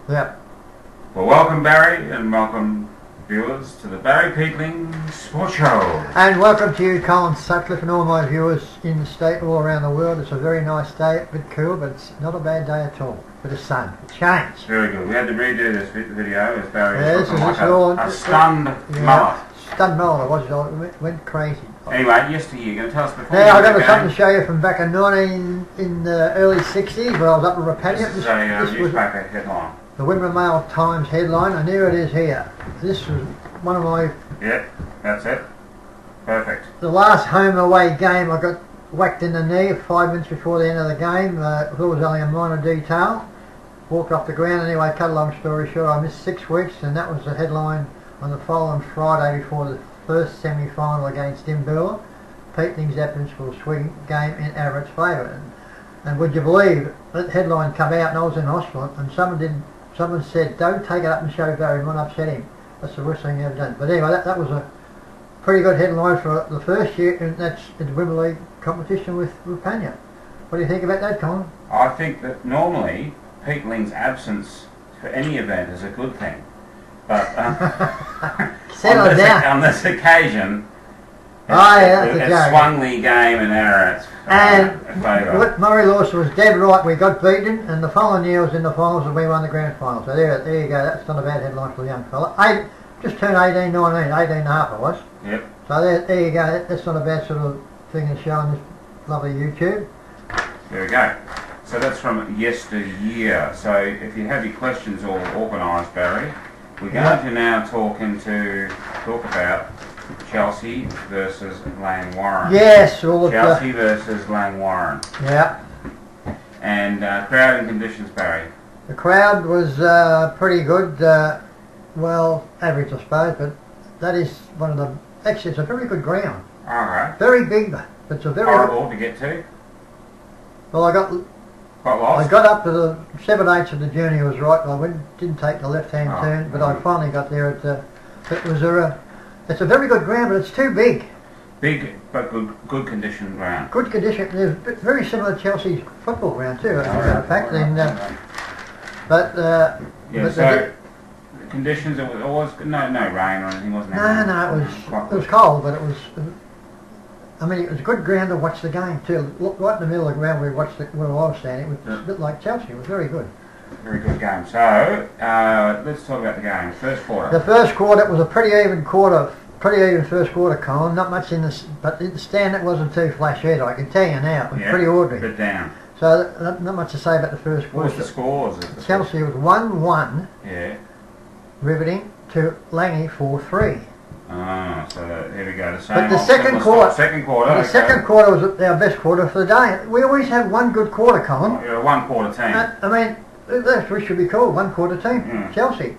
Yep. Well, welcome Barry, and welcome viewers to the Barry Peatling Sports Show. And welcome to you, Colin Sutcliffe, and all my viewers in the state, all around the world. It's a very nice day, a bit cool, but it's not a bad day at all. Bit of sun, it's changed. Very good. We had to redo this video as Barry was this like is a stunned mullet. Stunned mullet, it went crazy. Anyway, yesteryear, you're going to tell us before. Now, I've got something to show you from back in the early 60s, where I was up in Rapania. This is a newspaper headline. The Wimmera Mail Times headline, and here it is here. This was one of my... Yep, that's it. Perfect. The last home away game, I got whacked in the knee 5 minutes before the end of the game. It was only a minor detail. Walked off the ground. Anyway, cut a long story short, I missed 6 weeks, and that was the headline on the following Friday before the first semi-final against Imbula. Peatling's absence will swing game in Everett's favour. And would you believe that headline come out, and I was in hospital, and someone said, don't take it up and show Barry, might upset him. That's the worst thing I've ever done. But anyway, that was a pretty good headline for the first year, and that's in the Wimmera League competition with Rapania. What do you think about that, Colin? I think that normally Peatling's absence for any event is a good thing. But on this occasion, it swung the game in Everett's favour. What Murray Lawson was dead right. We got beaten, and the following year was in the finals, and we won the grand final. So there you go. That's not a bad headline for the young fella. Just turned 18, 19, 18 and a half I was. Yep. So there you go. That's not a bad sort of thing to show on this lovely YouTube. There we go. So that's from yesteryear. So if you have your questions all organised, Barry, we're going to now talk about Chelsea versus Langwarrin. Yes, Chelsea versus Langwarrin. Yeah. And crowd and conditions, Barry. The crowd was pretty good. Well, average, I suppose, but that is one of the... Actually, it's a very good ground. Alright. Very big, but it's a very... Horrible to get to? Well, I got... Quite lost? I got up to the 7/8 of the journey was right, but I didn't take the left-hand turn, but I finally got there. It's a very good ground, but it's too big. Big, but good condition ground. Good condition. It's very similar to Chelsea's football ground too, as a matter of fact. So the conditions, it was always no rain or anything, wasn't there? No, it was cold, but it was a good ground to watch the game too. Right in the middle of the ground where I was standing, it was a bit like Chelsea. It was very good. Very good game. So let's talk about the game. First quarter. The first quarter, it was a pretty even first quarter, Colin. Not much in this, but in the stand it wasn't too flash either. I can tell you now, it was pretty ordinary. Bit down. So not much to say about the first quarter. What was the scores? Chelsea was 1-1. Yeah. Riveting to Langy 4-3. So here we go. The same. But the second quarter. The second quarter was our best quarter for the day. We always have one good quarter, Colin. You're a one-quarter team. That's what should be called, one-quarter team, Chelsea.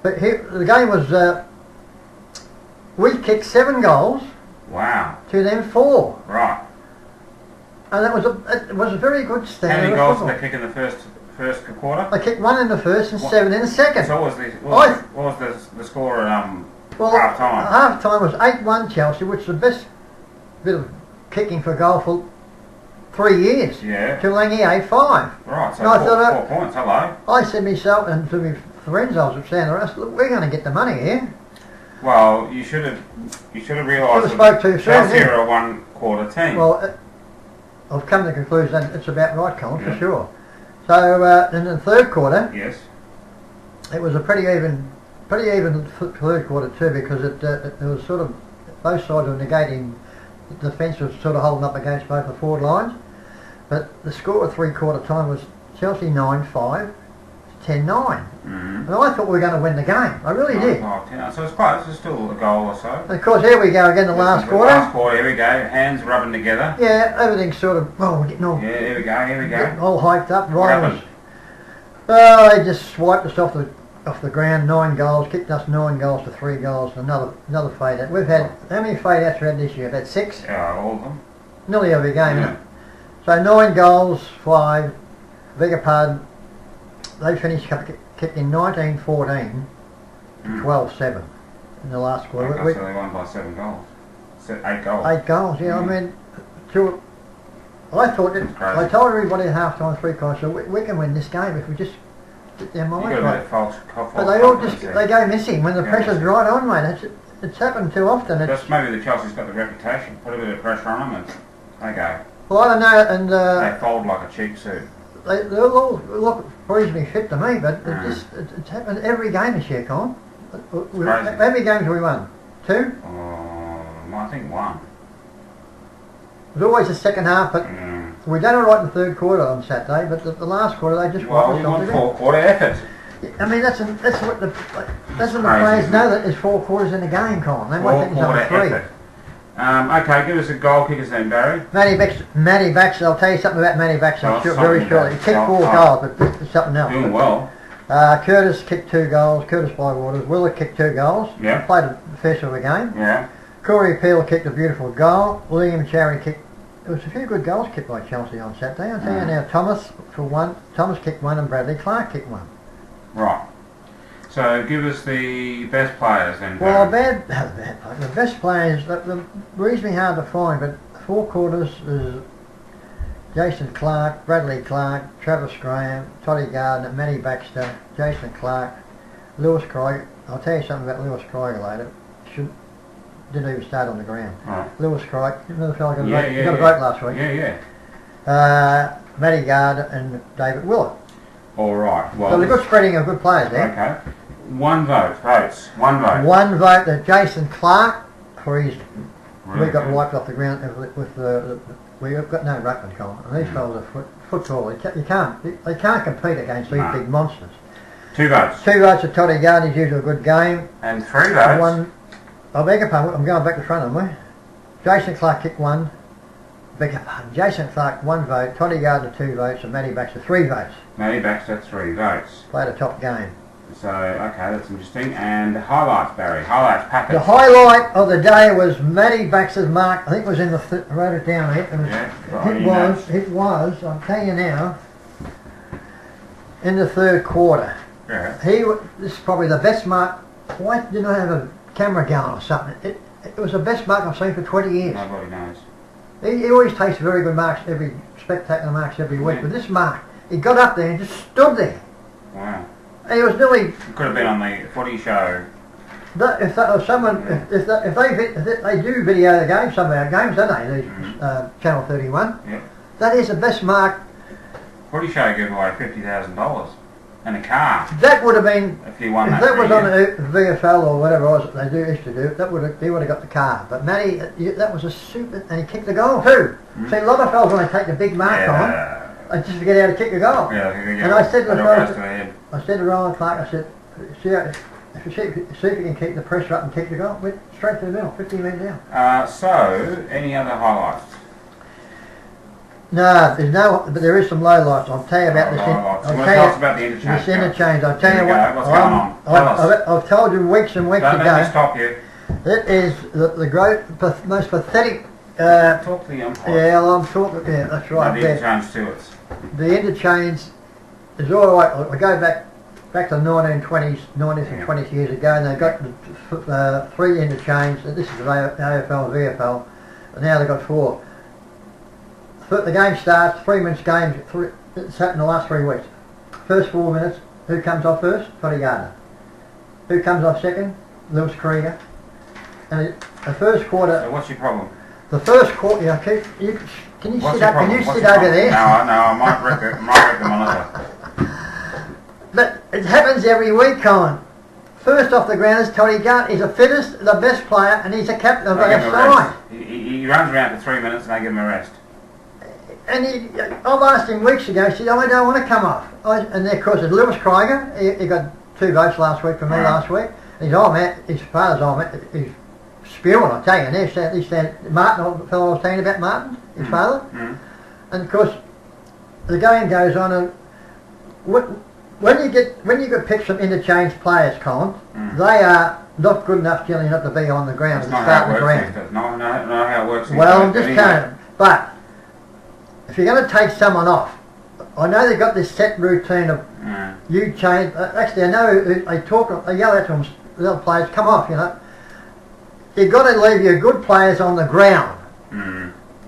But here, the game was, we kicked 7 goals. Wow. To them 4. Right. And it was a very good stand. How many goals did they kick in the first quarter? They kicked 1 in the first and 7 in the second. So what was the score at half time? Half time was 8-1 Chelsea, which is the best bit of kicking for goal for 3 years. Yeah. To Langy 8-5. Right, so 4 points, hello. I said to myself and to my friends I was saying, look, we're going to get the money here. Well, you should have realised that Chelsea are a one-quarter team. Well, I've come to the conclusion that it's about right, Colin, for sure. So in the third quarter, yes, it was a pretty even third quarter too, because it was sort of both sides were negating. The defence was sort of holding up against both the forward lines, but the score of three-quarter time was Chelsea 9-5, 10-9. And I thought we were going to win the game. I really did. 10. So it's close. It's still a goal or so. And of course, here we go again. The last quarter. Last quarter. Here we go. Hands rubbing together. Yeah, everything's sort of. Oh, we're getting all. Yeah, here we go. Getting all hyped up. Ryan they just swiped us off the ground. 9 goals. Kicked us 9 goals to 3 goals. Another fade out. We've had how many fade outs we had this year? About 6. Yeah, all of them. Nearly every game. Yeah. So 9 goals, 5. Beg your pardon. They finished kicking 19-14, 12-7 in the last quarter. So they won by 7 goals. 8 goals. 8 goals, yeah. I mean, I thought that I told everybody at half time 3 quarters, so we can win this game if we just get their You minds got a bit right. of false But they all confidence just there. they go missing when the Yeah. pressure's right on, mate. It's happened too often. Just maybe the Chelsea's got the reputation. Put a bit of pressure on them and they go. Well, I don't know, and They fold like a cheap suit. they all look reasonably fit to me, but it's happened every game this year, Colin. Crazy. How many games have we won? 2? I think 1. It was always the second half, but Mm. we done all right in the third quarter on Saturday, but the last quarter they just Well, wiped we us off want again. 4-quarter effort. I mean, that's what the crazy, players isn't know it? that there's 4 quarters in a game, Colin. They might think it's only 3. Effort. Okay, give us a goal kickers then, Barry. Matty Baxter, I'll tell you something about Matty Baxter Oh, very something shortly. He about- kicked 4 goals, but this is something else. Doing well. Curtis kicked 2 goals, Curtis Bywaters. Willer kicked 2 goals. Yeah. Played a first of the game. Yeah. Corey Peel kicked a beautiful goal. William Cherry kicked. There was a few good goals kicked by Chelsea on Saturday. I'll tell you now, Thomas for 1. Thomas kicked 1 and Bradley Clark kicked 1. Right. So give us the best players then, Well, Barry. the best players, the reasonably hard to find, but 4 quarters is Jason Clark, Bradley Clark, Travis Graham, Toddy Gardner, Matty Baxter, Jason Clark, Lewis Krieger. I'll tell you something about Lewis Krieger later. Didn't even start on the ground. Right. Lewis Krieger, you know the fellow got a Yeah, vote, yeah, he got a yeah. vote last week. Yeah, yeah. Matty Gardner and David Willett. All right. Well, So they're good spreading of good players there. okay. 1 vote. Votes. 1 vote. 1 vote to Jason Clark for his. Really We got good. wiped off the ground with the. We've got no ruckman, Colin. And these fellas are foot tall. They can't compete against these No. big monsters. 2 votes. 2 votes to Toddy Gardner. He's usually a good game. And 3 votes. 1. I beg your pardon. I'm going back to front, am I? Jason Clark kicked 1. Beg your pardon. Jason Clark 1 vote. Toddy Gardner 2 votes, and Matty Baxter 3 votes. Matty Baxter 3 votes. Played a top game. So, okay, that's interesting. And highlights, Barry. Highlights, package. The highlight of the day was Matty Baxter's mark. I think it was in the. I wrote it down here. It was. I'll tell you now. In the third quarter, Yeah. this is probably the best mark. Why didn't I have a camera going or something? It was the best mark I've seen for 20 years. Nobody knows. He always takes very good marks, spectacular marks every week. Yeah. But this mark, he got up there and just stood there. Wow. He was nearly. It could have been on the footy show. If they do video the game, some of our games, don't they? Channel 31. Yep. That is the best mark. Footy show gave away $50,000 and a car That would have been. if you won If that. that was for a on year. the VFL or whatever it was that they used to do, he would have got the car. But Matty, that was a super, and he kicked the goal too. See, a lot of fellas when they take the big mark on, they just forget how to kick the goal. Yeah, And I said to the it all fellas, goes to the head. I said to Rowan Clark, I said, see if you can keep the pressure up and kick the goal. Went straight to the middle, 15 metres down. So, any other highlights? No, there's no, but there is some low lights. I'll tell you about this. Highlights. You want to tell us about the interchange? This interchange. I'll tell Here you we what. go. What's going on? Tell us. I've told you weeks and weeks Don't let me ago. stop you. It is the most pathetic. Talk to the umpire. Yeah, well, I'm talking. Yeah, that's right. The there. interchange to us. The interchange is all right. I go back to 1920s, 90s and 20s years ago, and they've got 3 interchange. This is the AFL and VFL, and now they've got 4. The game starts, 3 minutes game. It's happened the last 3 weeks. First 4 minutes, who comes off first? Toddy Gardner. Who comes off second? Lewis Krieger. And the first quarter. So what's your problem? The first quarter. Yeah, can you What's sit your up? problem? Can you What's sit your over problem? there? No, I might wreck the monitor. But it happens every week, Colin. First off the ground is Toddy Gardner. He's the fittest, the best player, and he's the captain of They our give him a side. rest. He runs around for 3 minutes and they give him a rest. And I've asked him weeks ago, he said, I don't want to come off. And of course, it's Lewis Krieger. He got 2 votes last week from me last week. And he's old man, his father's old man, he's spewing, I tell you. And there's Martin, the fellow I was saying about Martin, his father. And of course, the game goes on, and when you get picked from interchange players, Colin, they are not good enough generally not to be on the ground That's and not start how the it works. ground. That's not how it works. Well, I'm just anyway. telling you. But if you're going to take someone off, I know they've got this set routine of you change. Actually, I know they yell out to them, the other players, come off, you know. You've got to leave your good players on the ground.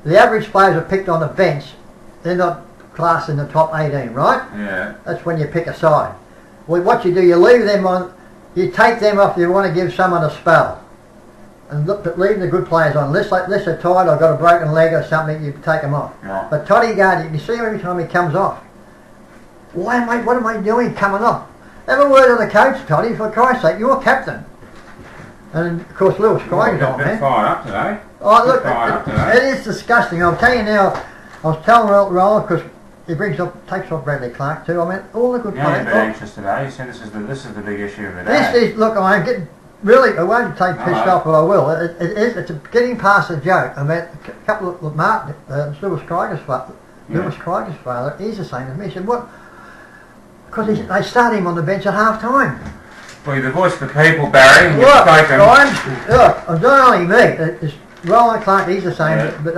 The average players are picked on the bench. They're not classed in the top 18, right? Yeah. That's when you pick a side. Well, what you do, you leave them on, you take them off, you want to give someone a spell. And look, but leave the good players on. Unless they're tired or got a broken leg or something, you take them off. Right. But Toddy Guard, you can see him every time he comes off. What am I doing coming off? Have a word with the coach, Toddy, for Christ's sake, you're captain. And of course Lewis Craig's on there. Fired up today. Oh look, it is disgusting. I'll tell you now, I was telling Roll because he takes off Bradley Clark too. I mean, all the good You're players. a bit anxious today. You said this is the big issue of the day. This is, look, I'm getting, really, I won't take pissed off, but I will. It's getting past the joke. I mean, a couple of, Martin, Lewis Craig's father, he's the same as me. He said, what? Because they start him on the bench at half time. Well, you're the voice of the people, Barry, and Look, you've it's not only me, it's Roland Clark, he's the same, but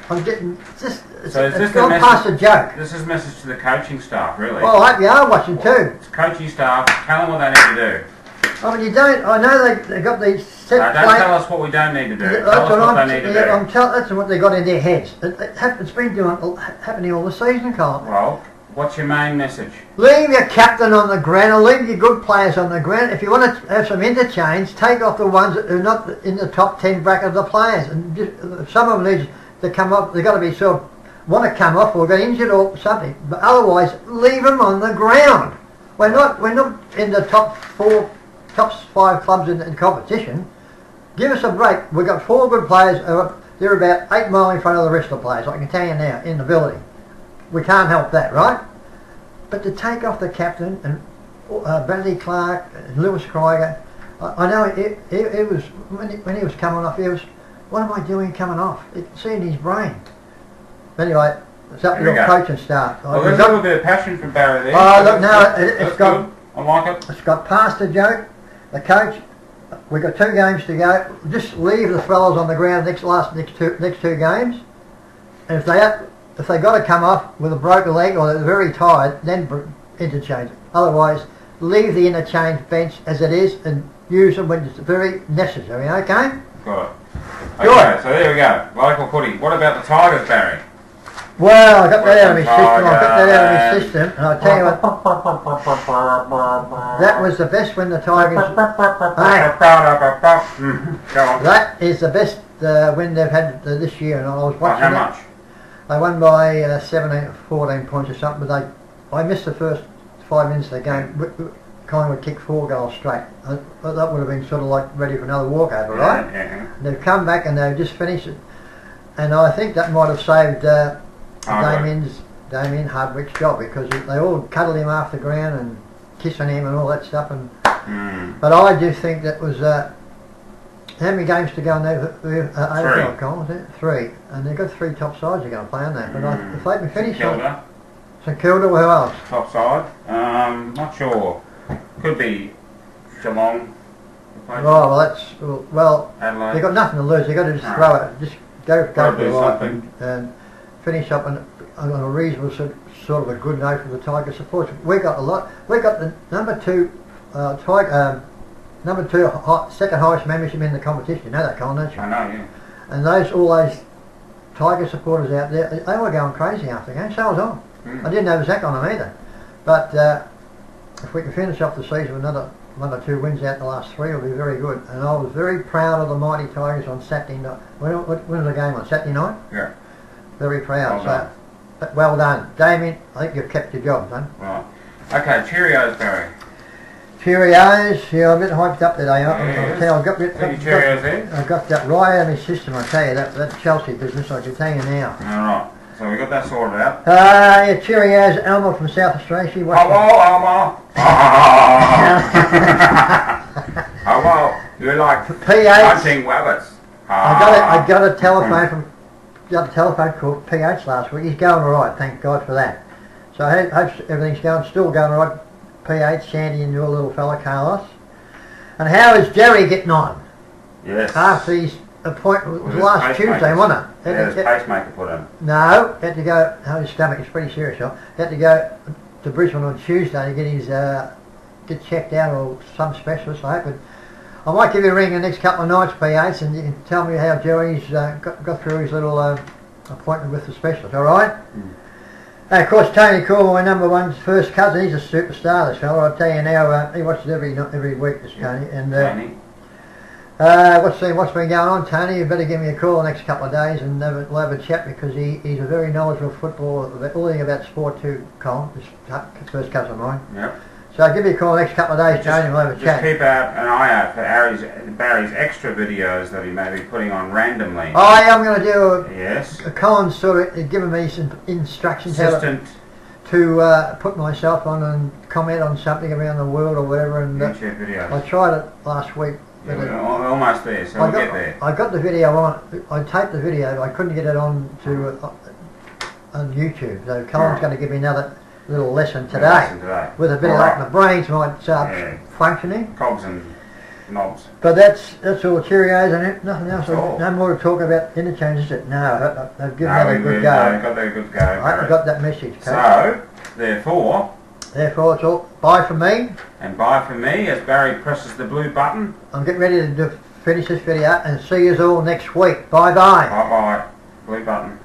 I'm getting, it's gone past the joke. This is a message to the coaching staff, really. Well, I hope you are watching too. It's coaching staff, tell them what they need to do. I mean, you don't, I know they've got these set No, don't tell us what we don't need to do. That's Tell us what they need to do. That's what they got in their heads. It's been happening all the season, Carl. Well, what's your main message? Leave your captain on the ground or leave your good players on the ground. If you want to have some interchange, take off the ones that are not in the top 10 bracket of the players. And just, some of them need to come up, they've got to be sort of, want to come off or get injured or something. But otherwise, leave them on the ground. We're not in the top 5 clubs in competition. Give us a break. We've got 4 good players. They're about 8 miles in front of the rest of the players, I can tell you now, in ability. We can't help that, right? But to take off the captain and Bradley Clark and Lewis Krieger, I know it was when he was coming off. He was, what am I doing coming off? It's in his brain. But anyway, it's up to your coaching staff. Well, there's a little bit of passion from Barry there. Oh look, no, it's got. Good. I like it. It's got past the joke. The coach. We've got 2 games to go. Just leave the fellas on the ground next two games, and if they got to come off with a broken leg or they're very tired, then interchange it. Otherwise, leave the interchange bench as it is and use them when it's very necessary, okay? Got it. Okay, so there we go. Local footy. What about the Tigers, Barry? Well, I got that out of my system. And I'll tell you what, that was the best when the Tigers... Go on. That is the best win they've had this year, and I was watching How much? They won by 17, 14 points or something, but I missed the first 5 minutes of the game. Collingwood kicked 4 goals straight. That would have been sort of like ready for another walkover, right? Yeah. They've come back and they've just finished it. And I think that might have saved Damien Hardwick's job, because they all cuddled him off the ground and kissing him and all that stuff. But I do think that was... how many games to go in there? AFL, Colin, was it? 3. And they've got 3 top sides you're going to play on that. But if they can finish on St Kilda, who else? Top side? Not sure. Could be Geelong. Oh, well, Adelaide. they've got nothing to lose. They've got to just throw it. Just go for the life and finish up on a reasonable sort of a good note for the Tiger supporters. We got a lot. We got the number 2 second highest membership in the competition. You know that, Colin, don't you? I know, yeah. And all those Tiger supporters out there, they were going crazy after the game. So was I. I didn't have Zach on them either. But if we can finish off the season with another 1 or 2 wins out in the last 3, it'll be very good. And I was very proud of the mighty Tigers on Saturday night. When was the game on? Saturday night? Yeah. Very proud. Well done. Damien, I think you've kept your job, son. Right. Okay, Cheerios, Barry. Cheerios, yeah, I'm a bit hyped up today. I've got Cheerios there? I've got that right out of my system, I tell you, that Chelsea business, I can tell you now. Alright, so we got that sorted out. Yeah, Cheerios, Alma from South Australia. Hello, Alma. Hello, you like hunting rabbits. I got a telephone call PH last week. He's going alright, thank God for that. So I hope everything's still going alright. PH, Sandy and your little fella Carlos. And how is Jerry getting on? Yes. After his appointment was last Tuesday, wasn't it? Yeah, his pacemaker put in. No, had to go, his stomach is pretty serious, huh? Had to go to Brisbane on Tuesday to get his, get checked out, or some specialist, I hope. I might give you a ring in the next couple of nights, PH, and you can tell me how Jerry's got through his little appointment with the specialist, alright? And of course, Tony Cool, my number one first cousin, he's a superstar, this fella. I'll tell you now, he watches every week, this Tony. And Tony. what's been going on, Tony? You better give me a call the next couple of days and we'll have a chat, because he's a very knowledgeable footballer, everything about sport too, Colin, this first cousin of mine. Yep. So I'll give you a call the next couple of days, Tony, and we'll have a chat. Just keep an eye out for Barry's extra videos that he may be putting on randomly. Oh yeah, I'm going to do Yes. Colin's sort of given me some instructions Assistant. to put myself on and comment on something around the world or whatever. And YouTube videos. I tried it last week. Yeah, we're almost there, so we'll get there. I got the video on. I taped the video, but I couldn't get it on to on YouTube. So Colin's going to give me another little lesson today, with a bit of like my brains might start functioning. Cogs and knobs. But that's all Cheerios and it. Nothing else. All. No more to talk about interchange, is it? No, they've given that a good go. No, got that a good go. I got that message. Okay? So, therefore, it's all bye from me. And bye from me as Barry presses the blue button. I'm getting ready to finish this video and see you all next week. Bye bye. Bye bye. Blue button.